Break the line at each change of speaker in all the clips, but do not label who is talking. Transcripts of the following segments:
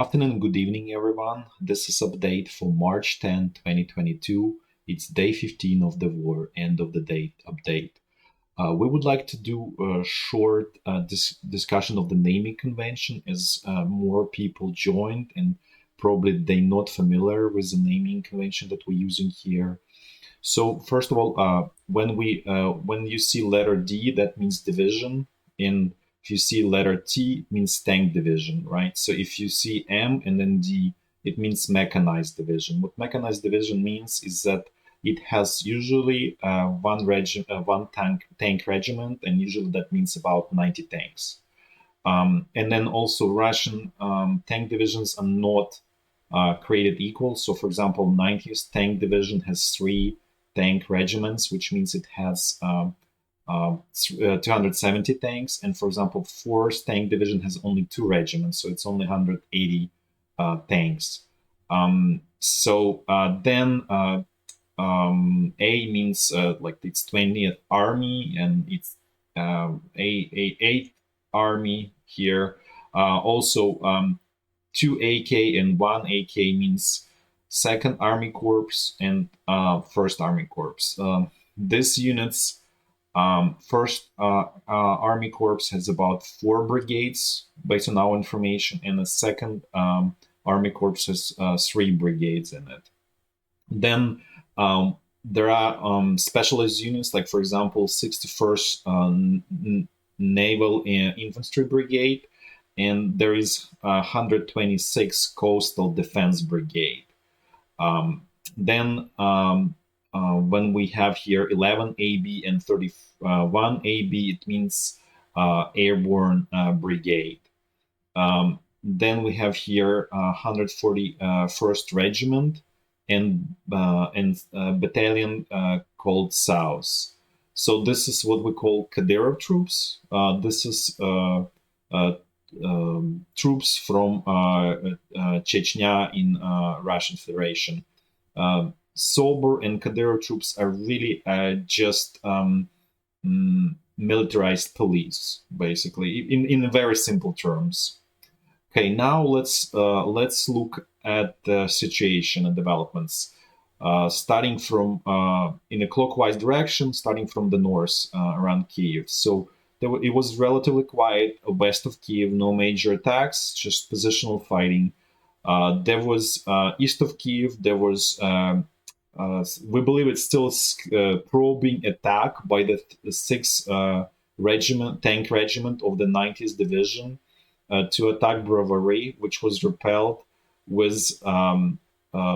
Afternoon, good evening, everyone. This is update for March 10, 2022. It's day 15 of the war, end of the date update. We would like to do a short discussion of the naming convention as more people joined and probably they're not familiar with the naming convention that we're using here. So first of all, when you see letter D, that means division, and if you see letter T, it means tank division, right? So if you see M and then D, it means mechanized division. What mechanized division means is that it has usually one tank regiment, and usually that means about 90 tanks. And then also Russian tank divisions are not created equal. So for example, 90th Tank Division has 3 tank regiments, which means it has 270 tanks. And for example, 4th Tank Division has only 2 regiments, so it's only 180 tanks. A means like it's 20th Army, and it's a 8th Army here. Also, 2 AK and 1 AK means Second Army Corps and First Army Corps. These units, First Army Corps has about 4 brigades based on our information, and the Second Army Corps has 3 brigades in it. Then there are specialized units, like for example, 61st Naval Infantry Brigade, and there is 126 Coastal Defense Brigade. When we have here 11 AB and 31 AB, it means Airborne Brigade. Then we have here 141st Regiment and battalion called South. So this is what we call Kadyrov troops. This is troops from Chechnya in Russian Federation. Sober and Kadyrov troops are really just militarized police, basically, in very simple terms. Okay, now let's look at the situation and developments, starting from in a clockwise direction, starting from the north around Kiev. So it was relatively quiet west of Kiev, no major attacks, just positional fighting. There was east of Kiev, there was, we believe it's still probing attack by the 6th tank regiment of the 90th Division to attack Brovary, which was repelled with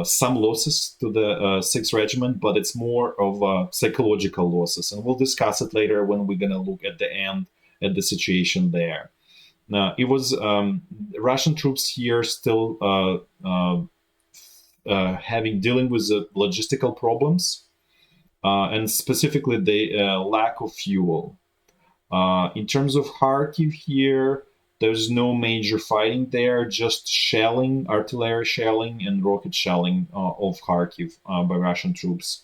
some losses to the 6th Regiment, but it's more of psychological losses. And we'll discuss it later when we're going to look at the end at the situation there. Now, it was Russian troops here still dealing with the logistical problems, and specifically the lack of fuel. In terms of Kharkiv here, there's no major fighting there, just shelling, artillery shelling, and rocket shelling of Kharkiv by Russian troops.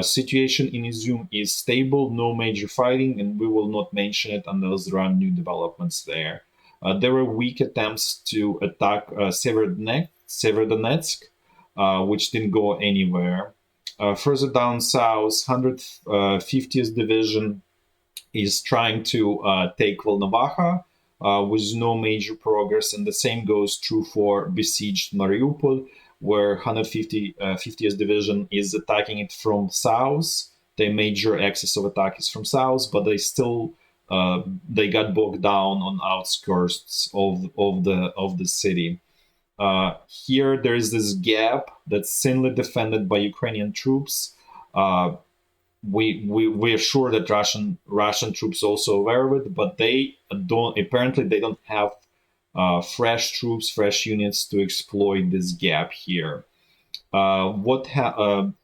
Situation in Izyum is stable, no major fighting, and we will not mention it unless there are new developments there. There were weak attempts to attack Severodonetsk, which didn't go anywhere. Further down south, 150th Division is trying to take Volnovakha, with no major progress, and the same goes true for besieged Mariupol, where 150th Division is attacking it from south. Their major axis of attack is from south, but they still they got bogged down on outskirts of the city. Here there is this gap that's thinly defended by Ukrainian troops. We're sure that Russian troops also aware of it, but they don't have fresh troops, fresh units to exploit this gap here.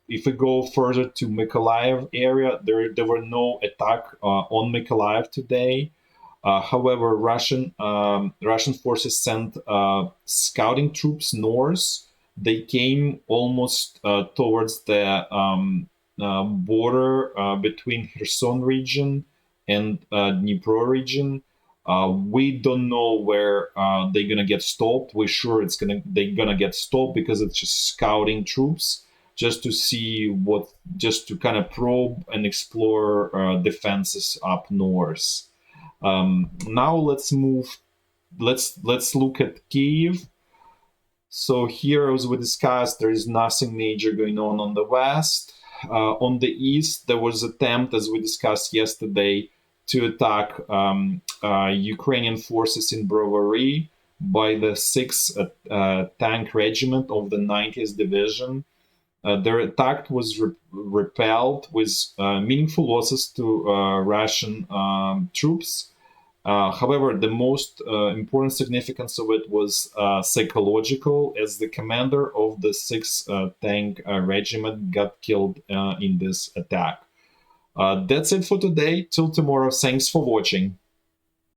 If we go further to Mykolayiv area, there were no attack on Mykolayiv today. However, Russian forces sent scouting troops north. They came almost towards the border between Kherson region and Dnipro region. We don't know where they're gonna get stopped. We're sure they're gonna get stopped because it's just scouting troops, just to see just to kind of probe and explore defenses up north. Now let's move. Let's look at Kiev. So here, as we discussed, there is nothing major going on the west. On the east, there was attempt, as we discussed yesterday, to attack Ukrainian forces in Brovary by the 6th Tank Regiment of the 90th Division. Their attack was repelled with meaningful losses to Russian troops. However, the most important significance of it was psychological, as the commander of the 6th Tank Regiment got killed in this attack. That's it for today. Till tomorrow. Thanks for watching.